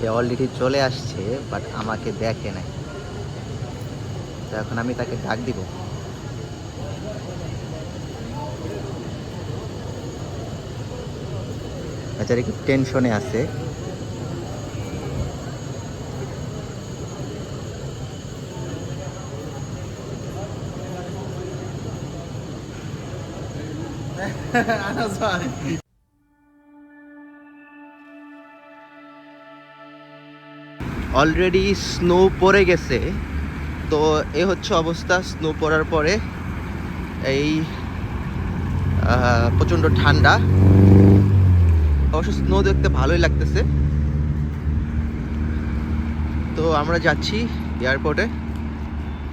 সে already চলে আসছে, but আমাকে দেখে নাই। তো এখন আমি তাকে ডাক দিব। বেচারি খুব টেনশনে আছে। অলরেডি স্নো পড়ে গেছে। তো এ হচ্ছে অবস্থা স্নো পড়ার পরে। এই প্রচণ্ড ঠান্ডা, অবশ্য স্নো দেখতে ভালোই লাগতেছে। তো আমরা যাচ্ছি এয়ারপোর্টে।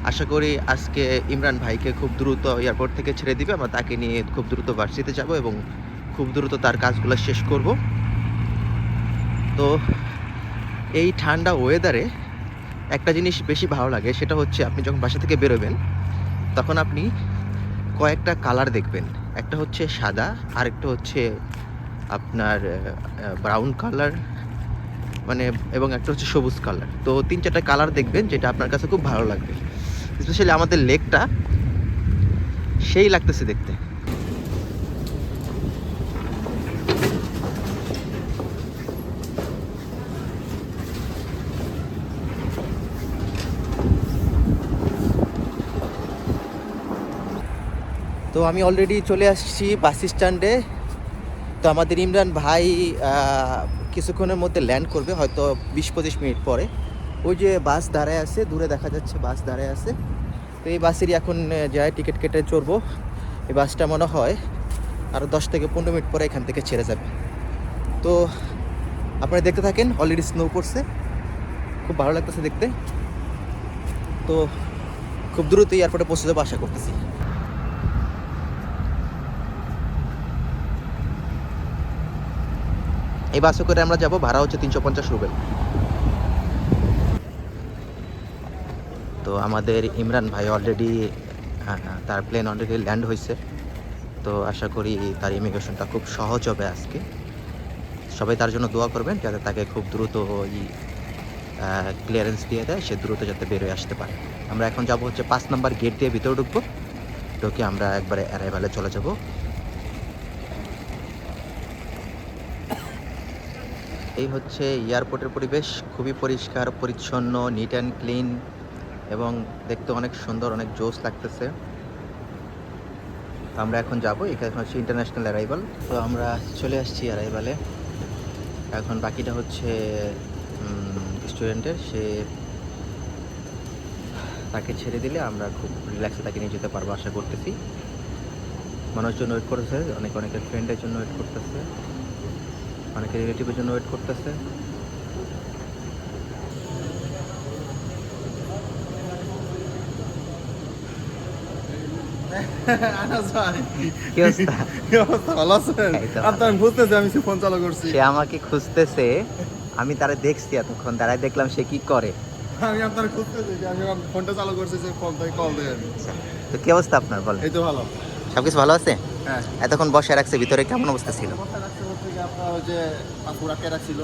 আশা করি আজকে ইমরান ভাইকে খুব দ্রুত এয়ারপোর্ট থেকে ছেড়ে দিবে, আমরা তাকে নিয়ে খুব দ্রুত ভার্সিটিতে যাব এবং খুব দ্রুত তার কাজগুলো শেষ করব। তো এই ঠান্ডা ওয়েদারে একটা জিনিস বেশি ভালো লাগে, সেটা হচ্ছে আপনি যখন বাসা থেকে বেরোবেন তখন আপনি কয়েকটা কালার দেখবেন। একটা হচ্ছে সাদা, আরেকটা হচ্ছে আপনার ব্রাউন কালার, মানে এবং একটা হচ্ছে সবুজ কালার। তো 3-4টা কালার দেখবেন যেটা আপনার কাছে খুব ভালো লাগবে। স্পেশালি আমাদের লেকটা সেই লাগতেছে দেখতে। তো আমি অলরেডি চলে আসছি বাস স্ট্যান্ডে। তো আমাদের ইমরান ভাই কিছুক্ষণের মধ্যে ল্যান্ড করবে, হয়তো 20-25 মিনিট পরে। ওই যে বাস দাঁড়ায় আছে, দূরে দেখা যাচ্ছে বাস দাঁড়ায় আছে। তো এই বাসেরই এখন যায় টিকিট কেটে চড়বো। এই বাসটা মনে হয় আরও 10 থেকে 15 মিনিট পরে এখান থেকে ছেড়ে যাবে। তো আপনারা দেখতে থাকেন। অলরেডি স্নো পড়ছে, খুব ভালো লাগতেছে দেখতে। তো খুব দ্রুত এয়ারপোর্টে পৌঁছে যাবো আশা করতেছি। এই বাসে করে আমরা যাব, ভাড়া হচ্ছে 350 রুবেল। তো আমাদের ইমরান ভাই অলরেডি তার প্লেন অলরেডি ল্যান্ড হয়েছে। তো আশা করি তার ইমিগ্রেশনটা খুব সহজ হবে আজকে। সবাই তার জন্য দোয়া করবেন যাতে তাকে খুব দ্রুত ওই ক্লিয়ারেন্স দিয়ে দেয়, সে দ্রুত যাতে বেরোয় আসতে পারে। আমরা এখন যাব হচ্ছে 5 নম্বর গেট দিয়ে ভিতরে ঢুকবো, ঢুকে আমরা একবারে অ্যারাইভালে চলে যাব। এই হচ্ছে এয়ারপোর্টের পরিবেশ, খুবই পরিষ্কার পরিচ্ছন্ন, নিট অ্যান্ড ক্লিন এবং দেখতে অনেক সুন্দর, অনেক জোস লাগতেছে। আমরা এখন যাব, এখানে হচ্ছে ইন্টারন্যাশনাল অ্যারাইভাল। তো আমরা চলে আসছি অ্যারাইভালে। এখন বাকিটা হচ্ছে স্টুডেন্টের, সে তাকে ছেড়ে দিলে আমরা খুব রিল্যাক্সে তাকে নিয়ে যেতে পারবো আশা করতেছি। মানুষজন ওয়েট করতেছে, অনেকের ফ্রেন্ডের জন্য ওয়েট করতেছে, অনেকের রিলেটিভের জন্য ওয়েট করতেছে। সে আমাকে খুঁজতেছে, আমি তারা দেখছি এতক্ষণ দাঁড়ায়, দেখলাম সে কি করে। আমি আপনার খুঁজতেছি যে আমি ফোনটা চালু করছি যে ফোন থেকে কল দেন। তো কি অবস্থা আপনার বলেন? এই তো ভালো। সবকিছু ভালো আছে? হ্যাঁ। এতক্ষণ বসে রাখছে, ভিতরে কেমন অবস্থা ছিল? বসে রাখছে বলতে গিয়ে আপনার ওই যে পাসপোর্ট আটকে রাখছিল।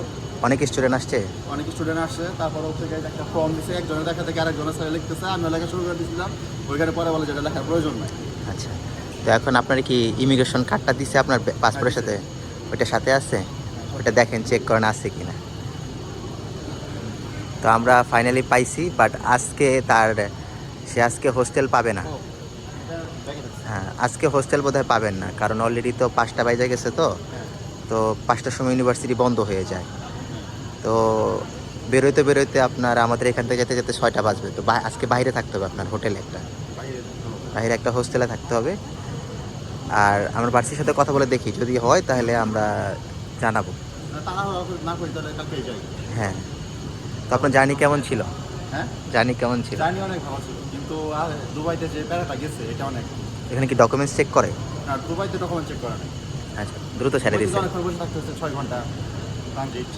অনেক স্টুডেন্ট আসছে? অনেক স্টুডেন্ট আসছে, তারপর ওর থেকে একটা ফর্ম দিছে, একজনের দেখা থেকে আরেকজনের সাথে লিখতেছে, আমি লেখা শুরু করে দিয়েছিলাম। ওইখানে পরে বলে যেটা লেখার প্রয়োজন নাই। আচ্ছা, তো এখন আপনার কি ইমিগ্রেশন কার্ডটা দিছে আপনার পাসপোর্টের সাথে? ওইটা সাথে আছে? ওইটা দেখেন, চেক করেন আছে কিনা। তো আমরা ফাইনালি পাইছি, বাট আজকে সে আজকে হোস্টেল পাবে না। হ্যাঁ, আজকে হোস্টেল বোধহয় পাবেন না, কারণ অলরেডি তো 5টা বাজে গেছে। তো 5টার সময় ইউনিভার্সিটি বন্ধ হয়ে যায়। তো বেরোইতে বেরোইতে আপনার আমাদের এখান থেকে যেতে যেতে 6টা বাজবে। তো আজকে বাইরে থাকতে হবে, আপনার হোটেলে বাইরে একটা হোস্টেলে থাকতে হবে। আর আমরা বার্সির সাথে কথা বলে দেখি, যদি হয় তাহলে আমরা জানাবো। হ্যাঁ। তো আপনার জার্নি কেমন ছিল? হ্যাঁ, জার্নি কেমন ছিল? জার্নি অনেক ভালো ছিল, কিন্তু দুবাইতে যে প্যারাটা গেছে এটা অনেক। এখানে কি ডকুমেন্টস চেক করে? আর দুবাইতে ডকুমেন্ট চেক করা নেই। আচ্ছা, দ্রুত ছেড়ে দিচ্ছে। অনেকক্ষণ বসে থাকতে হচ্ছে, 6 ঘন্টা ট্রানজিট।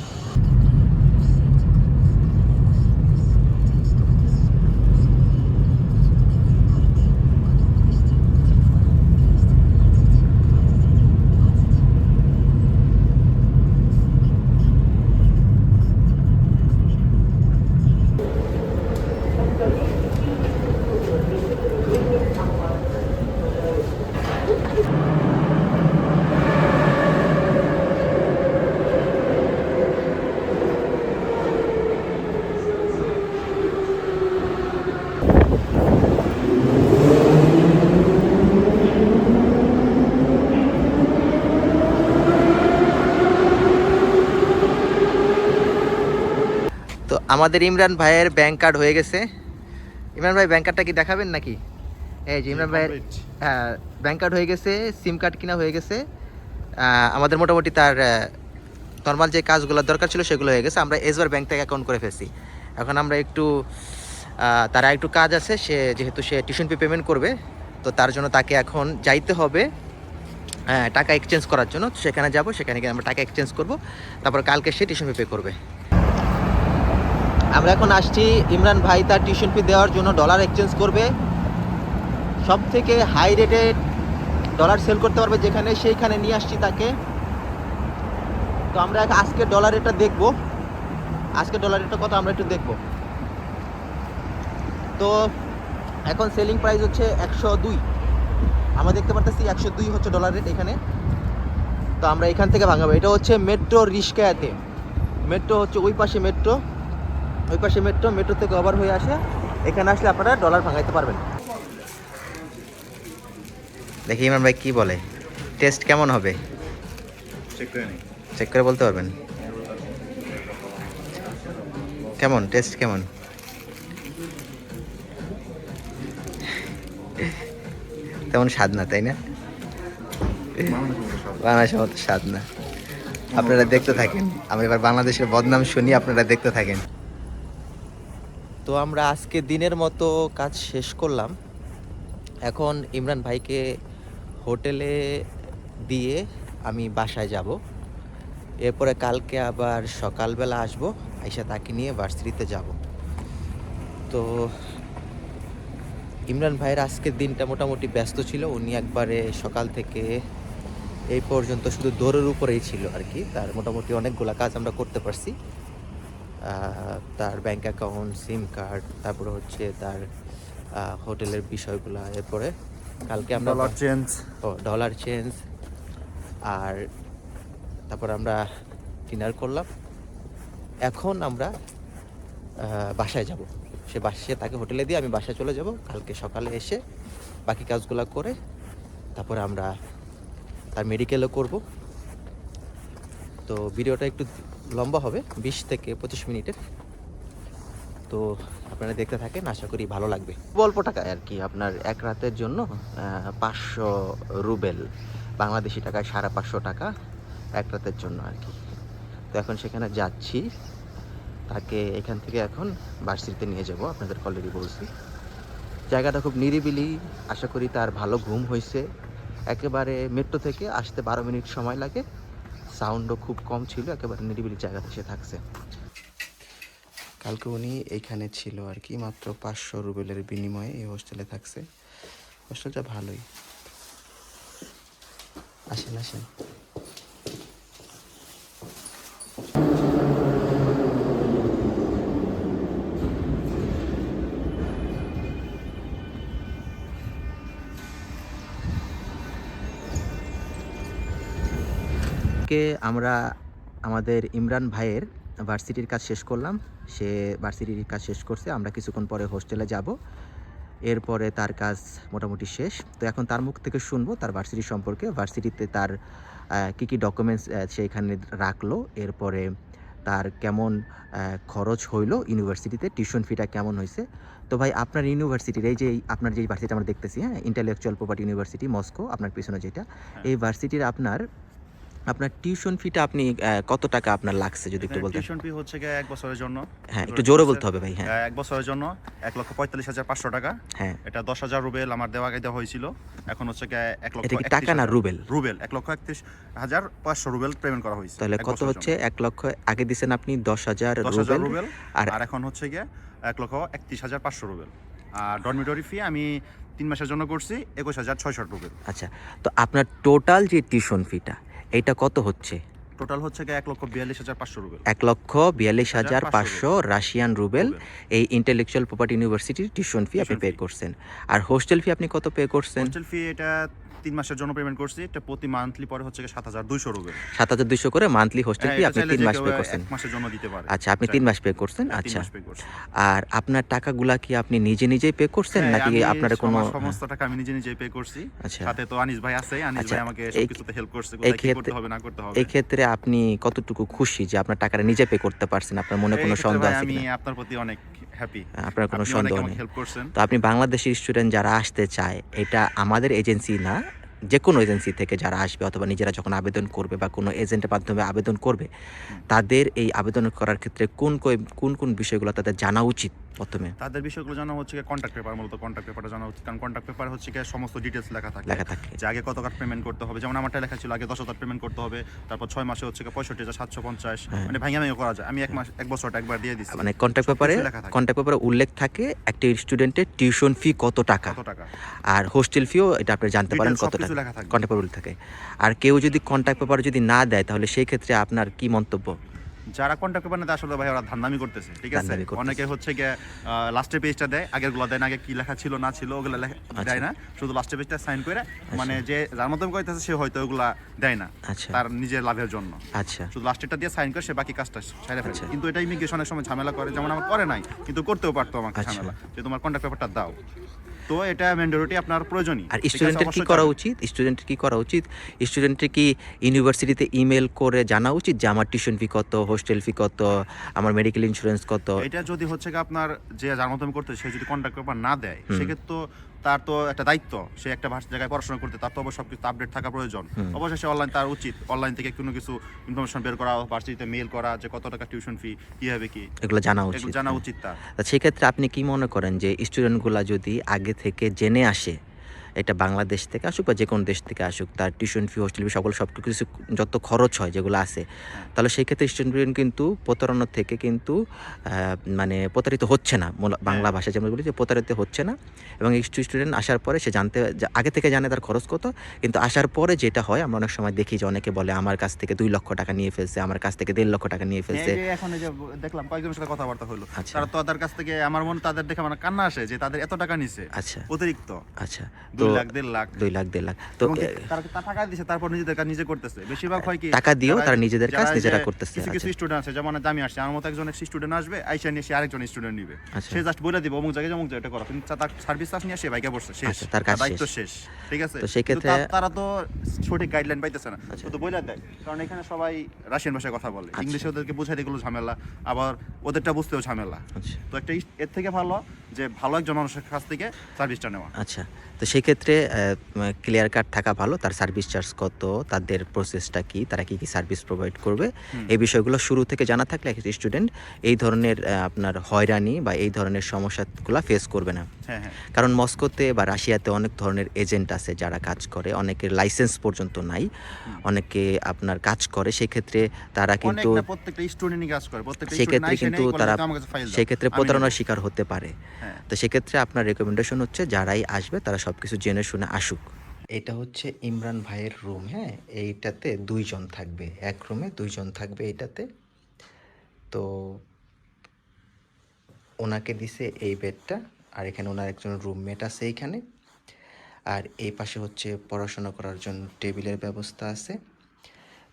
তো আমাদের ইমরান ভাইয়ের ব্যাংক কার্ড হয়ে গেছে। ইমরান ভাই ব্যাংক কার্ডটা কি দেখাবেন নাকি? এই যে ইমরান ভাইয়ের ব্যাংক কার্ড হয়ে গেছে, সিম কার্ড কিনা হয়ে গেছে। আমাদের মোটামুটি তার নর্মাল যে কাজগুলো দরকার ছিল সেগুলো হয়ে গেছে। আমরা এসবার ব্যাংক থেকে অ্যাকাউন্ট করে ফেলছি। এখন আমরা একটু তার একটু কাজ আছে, সে যেহেতু সে টিউশন ফি পেমেন্ট করবে, তো তার জন্য তাকে এখন যাইতে হবে টাকা এক্সচেঞ্জ করার জন্য। সেখানে যাব, সেখানে গিয়ে আমরা টাকা এক্সচেঞ্জ করব, তারপর কালকে সে টিউশন ফি পে করবে। আমরা এখন আসছি, ইমরান ভাই তার টিউশন ফি দেওয়ার জন্য ডলার এক্সচেঞ্জ করবে। সব থেকে হাই রেটেড ডলার সেল করতে পারবে যেখানে, সেইখানে নিয়ে আসছি তাকে। তো আমরা আজকে ডলার রেটটা দেখবো, আজকে ডলার রেটটা কত আমরা একটু দেখবো। তো এখন সেলিং প্রাইস হচ্ছে 102, আমরা দেখতে পারতেছি 102 হচ্ছে ডলার রেট এখানে। তো আমরা এখান থেকে ভাঙাবো। এটা হচ্ছে মেট্রো রিস্কায়াতে, মেট্রো হচ্ছে ওই পাশে মেট্রো, ওই পাশে মেট্রো, মেট্রো থেকে ওভার হয়ে আসে এখানে আসলে আপনারা ডলার ভাঙাইতে পারবেন। দেখি ইমরান ভাই কি বলে, টেস্ট কেমন হবে চেক করে বলতে পারবেন? কেমন টেস্ট কেমন? তেমন স্বাদ না, তাই না? বাংলাদেশের মতো স্বাদ না। আপনারা দেখতে থাকেন, আমরা এবার বাংলাদেশের বদনাম শুনি, আপনারা দেখতে থাকেন। তো আমরা আজকে দিনের মতো কাজ শেষ করলাম। এখন ইমরান ভাইকে হোটেলে দিয়ে আমি বাসায় যাব। এরপরে কালকে আবার সকালবেলা আসবো, আইসা তাকে নিয়ে ভার্সিটিতে যাব। তো ইমরান ভাইয়ের আজকের দিনটা মোটামুটি ব্যস্ত ছিল। উনি একবারে সকাল থেকে এই পর্যন্ত শুধু দৌড়ের উপরেই ছিল আর কি। তার মোটামুটি অনেকগুলা কাজ আমরা করতে পারছি। তার ব্যাংক অ্যাকাউন্ট, সিম কার্ড, তারপরে হচ্ছে তার হোটেলের বিষয়গুলো। এরপরে কালকে আমরা ডলার চেঞ্জ, আর তারপর আমরা ডিনার করলাম। এখন আমরা বাসায় যাব। সে বাসায়, তাকে হোটেলে দিয়ে আমি বাসায় চলে যাব। কালকে সকালে এসে বাকি কাজগুলো করে তারপরে আমরা তার মেডিকেলও করব। তো ভিডিওটা একটু লম্বা হবে, 20 থেকে 25 মিনিটের। তো আপনারা দেখতে থাকেন, আশা করি ভালো লাগবে। অল্প টাকায় আর কি, আপনার এক রাতের জন্য 500 রুবেল, বাংলাদেশি টাকায় 550 টাকা এক রাতের জন্য আর কি। তো এখন সেখানে যাচ্ছি, তাকে এখান থেকে এখন ভার্সিটিতে নিয়ে যাব। আপনাদের অলরেডি বলছি জায়গাটা খুব নিরিবিলি, আশা করি তার ভালো ঘুম হয়েছে। একেবারে মেট্রো থেকে আসতে 12 মিনিট সময় লাগে, সাউন্ডও খুব কম ছিল, একেবারে নিরিবিলি জায়গাতে সে থাকছে। কালকে উনি এইখানে ছিল আর কি, মাত্র 500 রুবেলের বিনিময়ে এই হোস্টেলে থাকছে। হোস্টেলটা ভালোই। আসেন আসেন। আমরা আমাদের ইমরান ভাইয়ের ভার্সিটির কাজ শেষ করলাম। সে ভার্সিটির কাজ শেষ করছে, আমরা কিছুক্ষণ পরে হোস্টেলে যাব। এরপরে তার কাজ মোটামুটি শেষ। তো এখন তার মুখ থেকে শুনবো তার ভার্সিটি সম্পর্কে, ভার্সিটিতে তার কী কী ডকুমেন্টস সে এখানে রাখলো, এরপরে তার কেমন খরচ হইলো ইউনিভার্সিটিতে, টিউশন ফিটা কেমন হয়েছে। তো ভাই আপনার ইউনিভার্সিটির এই যে আপনার যে ভার্সিটি আমরা দেখতেছি, হ্যাঁ, ইন্টেলেকচুয়াল প্রপার্টি ইউনিভার্সিটি মস্কো, আপনার পিছনে যেটা, এই ভার্সিটির আপনার টিউশন ফিটা আপনি কত টাকা আপনার লাগছে যদি একটু বলতেন? টিউশন ফি হচ্ছে গিয়ে 1 বছরের জন্য। হ্যাঁ, একটু জোরে বলতে হবে ভাই। হ্যাঁ, 1 বছরের জন্য 1,45,500 টাকা। হ্যাঁ, এটা 10,000 রুবেল আমার দেওয়া হয়েছিল। এখন হচ্ছে গিয়ে 1 লক্ষ। এটা কি টাকা না রুবেল? রুবেল 1,31,500 রুবেল পেমেন্ট করা হয়েছে। তাহলে কত হচ্ছে? 1 লক্ষ আগে দিবেন আপনি 10,000 রুবেল, আর এখন হচ্ছে গিয়ে 1,31,500 রুবেল। আর ডরমিটরি ফি আমি 3 মাসের জন্য করছি 21,600 রুবেল। আচ্ছা, তো আপনার টোটাল যে টিউশন ফিটা এটা কত হচ্ছে? টোটাল হচ্ছে গিয়ে 1,42,500 রুবেল। 1,42,500 রাশিয়ান রুবেল এই ইন্টেলেকচুয়াল প্রপার্টি ইউনিভার্সিটির টিউশন ফি আপনি পে করছেন। আর হোস্টেল ফি আপনি কত পে করছেন? হোস্টেল ফি এটা 3 মাসের জন্য পেমেন্ট করছি, এটা প্রতি মান্থলি পরে হচ্ছে 7200 রুবেল। 7200 করে মান্থলি হোস্টেল ফি আপনি 3 মাস পে করছেন। 1 মাসের জন্য দিতে পারে। আচ্ছা, আপনি 3 মাস পে করছেন। 3 আচ্ছা, মাস পে করছি। আর আপনার টাকাগুলা কি আপনি নিজেই পে করছেন নাকি আপনার কোনো সমস্ত টাকা আমি নিজেই পে করছি। আচ্ছা। সাথে তো আনিস ভাই আছে, আনিস আচ্ছা, ভাই আমাকে এই সবকিছুতে হেল্প করছে, কোথায় কি করতে হবে না করতে হবে। এই ক্ষেত্রে আপনি কতটুকু খুশি যে আপনার টাকাটা নিজে পে করতে পারছেন? আপনার মনে কোনো এই ক্ষেত্রে সন্দেহ ভাই আছে আমি কিনা? আপনার প্রতি অনেক হ্যাপি। আপনার কোনো আপনি অনেক সন্দেহ আমাকে নেই। হেল্প করছেন। তো আপনি বাংলাদেশি স্টুডেন্ট যারা আসতে চায়, এটা আমাদের এজেন্সি না, যে কোনো এজেন্সি থেকে যারা আসবে অথবা নিজেরা যখন আবেদন করবে বা কোনো এজেন্টের মাধ্যমে আবেদন করবে, তাদের এই আবেদন করার ক্ষেত্রে কোন বিষয়গুলো তাদের জানা উচিত প্রথমে? তাদের বিষয়গুলো জানা হচ্ছে কন্ট্যাক্ট পেপার, মূলত কন্ট্যাক্ট পেপারটা জানা উচিত, কারণ কন্ট্যাক্ট পেপার হচ্ছে সমস্ত ডিটেলস লেখা থাকে যে আগে কত টাকা পেমেন্ট করতে হবে। যেমন আমারটা লেখা ছিল আগে 10,000 পেমেন্ট করতে হবে, তারপর 6 মাসে হচ্ছে 65,750, মানে ভাঙাভাঙি করা যায়। আমি 1 বছরটা একবার দিয়ে দিচ্ছি। মানে কন্ট্যাক্ট পেপারে উল্লেখ থাকে একটা স্টুডেন্টের টিউশন ফি কত টাকা, আর হোস্টেল ফিও এটা আপনি জানতে পারেন কত টাকা, কন্ট্যাক্ট পেপার উল্লেখ থাকে। আর কেউ যদি কন্ট্যাক্ট পেপার যদি না দেয়, তাহলে সেই ক্ষেত্রে আপনার কি মন্তব্য? যারা কন্ট্যাক্ট পেপার নেয় আসলে ভাই ওরা ধান্দামি করতেছে, ঠিক আছে? অনেকে হচ্ছে লাস্টের পেজটা দেয়, আগের গুলো দেয় না, আগে কি লেখা ছিল না ছিল ওগুলো দেয় না, শুধু লাস্টের পেজটা সাইন করে, মানে যে যার মতো কইতেছে সে হয়তো ওগুলা দেয় না তার নিজের লাভের জন্য। আচ্ছা, শুধু লাস্টেরটা দিয়ে সাইন করে সে বাকি কাজটা সেরে ফেলে। কিন্তু এটা ইমিগ্রেশনের সময় ঝামেলা করে, যেমন আমার করে নাই, কিন্তু করতেও পারতো আমাকে ঝামেলা, যে তোমার কন্ট্যাক্ট পেপারটা দাও। তো এটা ম্যান্ডেটরি, আপনার প্রয়োজনই। আর স্টুডেন্টের কি করা উচিত? স্টুডেন্টের কি ইউনিভার্সিটিতে ইমেল করে জানা উচিত যে আমার টিউশন ফি কত, হোস্টেল ফি কত, আমার মেডিকেল ইন্স্যুরেন্স কত? এটা যদি হচ্ছে আপনার যে যার মতো করতে সে যদি কন্ট্যাক্ট পেপার না দেয়, সেক্ষেত্রে তার তো একটা দায়িত্ব, সে একটা জায়গায় পড়াশোনা করতে, তার তো অবশ্যই সবকিছু আপডেট থাকা প্রয়োজন। অবশ্যই সে তার উচিত অনলাইন থেকে কোনো কিছু ইনফরমেশন বের করা, ভার্সিটিতে মেইল করা যে কত টাকা টিউশন ফি, কি হবে কি, এগুলো জানা উচিত তার। সেক্ষেত্রে আপনি কি মনে করেন যে স্টুডেন্টগুলা যদি আগে থেকে জেনে আসে, এটা বাংলাদেশ থেকে আসুক বা যে কোনো দেশ থেকে আসুক, তার টিউশন ফি, হোস্টেল ফি সব কিছু যত খরচ হয় যেগুলো আছে, তাহলে সেই ক্ষেত্রে স্টুডেন্ট কিন্তু প্রতারণা থেকে কিন্তু মানে প্রতারিত হচ্ছে না। বাংলা ভাষায় যেমন বলি যে প্রতারিত হচ্ছে না। এবং স্টুডেন্ট আসার পরে সে আগে থেকে জানে তার খরচ কত, কিন্তু আসার পরে যেটা হয়, আমরা অনেক সময় দেখি যে অনেকে বলে আমার কাছ থেকে 2 লক্ষ টাকা নিয়ে ফেলছে, আমার কাছ থেকে 1.5 লক্ষ টাকা নিয়ে ফেলছে। এখন এই যে দেখলাম কয়েকজনের সাথে কথাবার্তা হলো, তারা তো তাদের কাছ থেকে, আমার মনে তাদের দেখে মানে কান্না আসে যে তাদের এত টাকা নিছে। আচ্ছা, অতিরিক্ত। আচ্ছা, 2 লাখ 1.5 লাখ। তো তারা টাকা দিয়েছে, তারপর নিজেদের কাজ নিজে করতেছে। বেশিরভাগ হয় কি টাকা দিয়েও তারা নিজেদের কাজ নিজেরা করতেছে। কিছু স্টুডেন্ট আছে, যেমন আমি আসছি, আমার মতো একজন স্টুডেন্ট আসবে, আইসা নিয়ে সে আরেকজন স্টুডেন্ট নিবে, সে জাস্ট বলে দিবে অমুক জায়গায় এটা করো, কিন্তু তার সার্ভিস চার্জ নিয়ে সে বাইকে বসছে, শেষ, তার দায়িত্ব শেষ, ঠিক আছে? তো সেই ক্ষেত্রে তারা তো সঠিক গাইডলাইন পাইতেছে না, তো বলে দেয়। কারণ এখানে সবাই রাশিয়ান ভাষায় কথা বলে, ইংলিশে ওদেরকে বোঝাই দিগুলো ঝামেলা, আবার ওদেরটা বুঝতেও ঝামেলা। তো একটা এর থেকে ভালো যে ভালো একজন মানুষের কাছ থেকে সার্ভিসটা নেওয়া। আচ্ছা, তো সেই ক্ষেত্রে ক্লিয়ার কাট থাকা ভালো, তার সার্ভিস চার্জ কত, তাদের প্রসেসটা কি, তারা কি সার্ভিস প্রোভাইড করবে, এই বিষয়গুলো শুরু থেকে জানা থাকলে একটা স্টুডেন্ট এই ধরনের আপনার হয়রানি বা এই ধরনের সমস্যাগুলো ফেস করবে না। কারণ মস্কোতে বা রাশিয়াতে অনেক ধরনের এজেন্ট আছে যারা কাজ করে, অনেকের লাইসেন্স পর্যন্ত নাই, অনেকে আপনার কাজ করে, সেক্ষেত্রে তারা কিন্তু সেক্ষেত্রে কিন্তু তারা সেক্ষেত্রে প্রতারণার শিকার হতে পারে। তো সেক্ষেত্রে আপনার রেকমেন্ডেশন হচ্ছে যারাই আসবে তারা সব কিছু জেনে শুনে আসুক। এটা হচ্ছে ইমরান ভাইয়ের রুম। হ্যাঁ, এইটাতে 2 জন থাকবে, এক রুমে 2 জন থাকবে এইটাতে। তো ওনাকে দিছে এই বেডটা, আর এখানে ওনার একজন রুমমেট আছে এইখানে, আর এই পাশে হচ্ছে পড়াশোনা করার জন্য টেবিলের ব্যবস্থা আছে।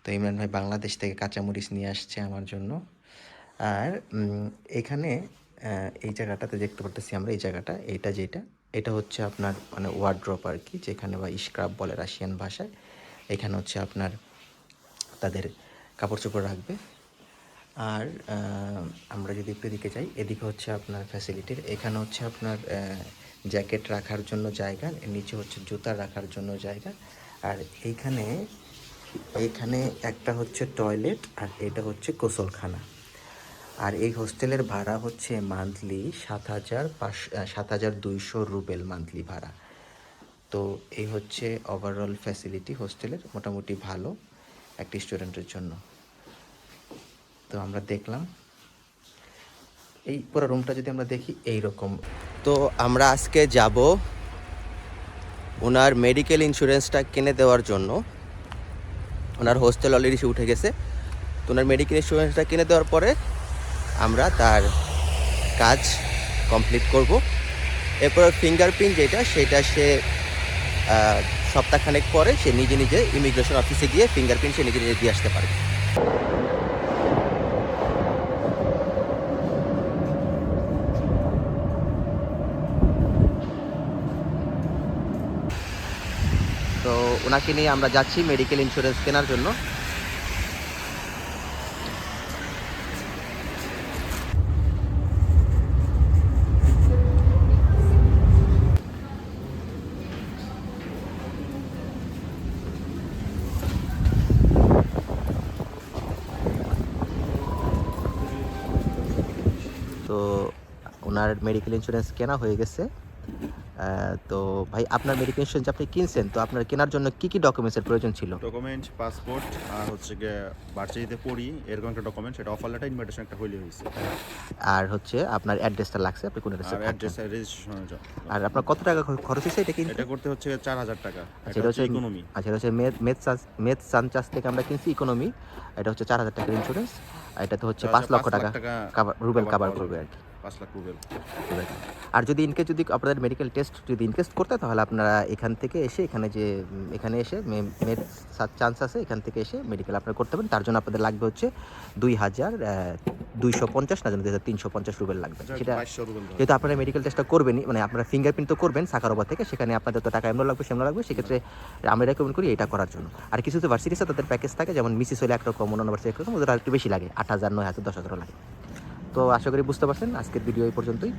তো ইমরান ভাই বাংলাদেশ থেকে কাঁচামরিচ নিয়ে আসছে আমার জন্য। আর এখানে এই জায়গাটাতে দেখতে পারতেছি আমরা, এই জায়গাটা এটা হচ্ছে আপনার মানে ওয়ার্ড্রপ আর কি, যেখানে বা স্ক্রাব বলে রাশিয়ান ভাষায়। এখানে হচ্ছে আপনার তাদের কাপড় চোপড় রাখবে। আর আমরা যদি একটু এদিকে যাই, এদিকে হচ্ছে আপনার ফ্যাসিলিটির, এখানে হচ্ছে আপনার জ্যাকেট রাখার জন্য জায়গা, নিচে হচ্ছে জুতা রাখার জন্য জায়গা, আর এইখানে একটা হচ্ছে টয়লেট, আর এটা হচ্ছে গোসলখানা। আর এই হোস্টেলের ভাড়া হচ্ছে মান্থলি 7,200 রুবেল মান্থলি ভাড়া। তো এই হচ্ছে ওভারঅল ফ্যাসিলিটি হোস্টেলের, মোটামুটি ভালো একটা স্টুডেন্টের জন্য। তো আমরা দেখলাম এই পুরো রুমটা যদি আমরা দেখি এইরকম। তো আমরা আজকে যাব ওনার মেডিকেল ইন্স্যুরেন্সটা কিনে দেওয়ার জন্য। ওনার হোস্টেল অলরেডি সে উঠে গেছে, তো ওনার মেডিকেল ইন্স্যুরেন্সটা কিনে দেওয়ার পরে আমরা তার কাজ কমপ্লিট করব। এরপর ফিঙ্গারপ্রিন্ট যেটা সেটা সে সপ্তাহখানেক পরে সে নিজে নিজে ইমিগ্রেশন অফিসে গিয়ে ফিঙ্গারপ্রিন্ট সে নিজে নিজে দিয়ে আসতে পারবে। তো ওনাকে নিয়ে আমরা যাচ্ছি মেডিকেল ইন্স্যুরেন্স কেনার জন্য। তো ওনার মেডিকেল ইন্স্যুরেন্স কেনা হয়ে গেছে। তো ভাই আপনার মেডিকেল ইন্স্যুরেন্স আপনি কিনছেন, তো আপনার কেনার জন্য কি কি ডকুমেন্টসের প্রয়োজন ছিল? ডকুমেন্ট, পাসপোর্ট, আর হচ্ছে গিয়ে ভার্সিটিতে পড়ি এরকম একটা ডকুমেন্ট, সেটা অফার লেটার, ইনভিটেশন একটা হইলে হয়েছে। আর হচ্ছে আপনার অ্যাড্রেসটা লাগছে, আপনি কোন অ্যাড্রেসে আর থাকেন? অ্যাড্রেস আর রেজিস্ট্রেশনের জন্য। আর আপনার কত টাকা খরচ হয়েছে এটা কিনতে? এটা করতে হচ্ছে 4000 টাকা। আচ্ছা, এটা হচ্ছে ইকোনমি। আচ্ছা, এটা হচ্ছে মেথ সানচাস থেকে আমরা কিনছি ইকোনমি। এটা হচ্ছে 4000 টাকার ইন্স্যুরেন্স। এটা তো হচ্ছে 5 লক্ষ টাকা রুবেল কাভার করবে আর কি। 5 লাখ রুবেল। আর যদি ইনকেস যদি আপনাদের মেডিকেল টেস্ট যদি ইনকেস করতে, তাহলে আপনারা এখান থেকে এসে এখানে এসে মেড চান্স আছে, এখান থেকে এসে মেডিকেল আপনারা করতে পারেন। তার জন্য আপনাদের লাগবে হচ্ছে 2250 না জানো 2350 রুবেল লাগবে। সেটা যেহেতু আপনারা মেডিকেল টেস্টটা করবেনই, মানে আপনারা ফিঙ্গারপ্রিন্ট তো করবেন সাকারোবা থেকে, সেখানে আপনাদের তো টাকা এমন লাগবে সেমন লাগবে, সেক্ষেত্রে আমরা রেকমেন্ড করি এটা করার জন্য। আর কিছু তো ভার্সিটিসে তাদের প্যাকেজ থাকে, যেমন মিসিস হলে একরকম, অন্যান্য ভার্সিটি একরকম, ওদের আর একটু বেশি লাগে, 8000, 9000, 10,000 লাগে। তো আশা করি বুঝতে পারছেন। আজকের ভিডিও এই পর্যন্তই।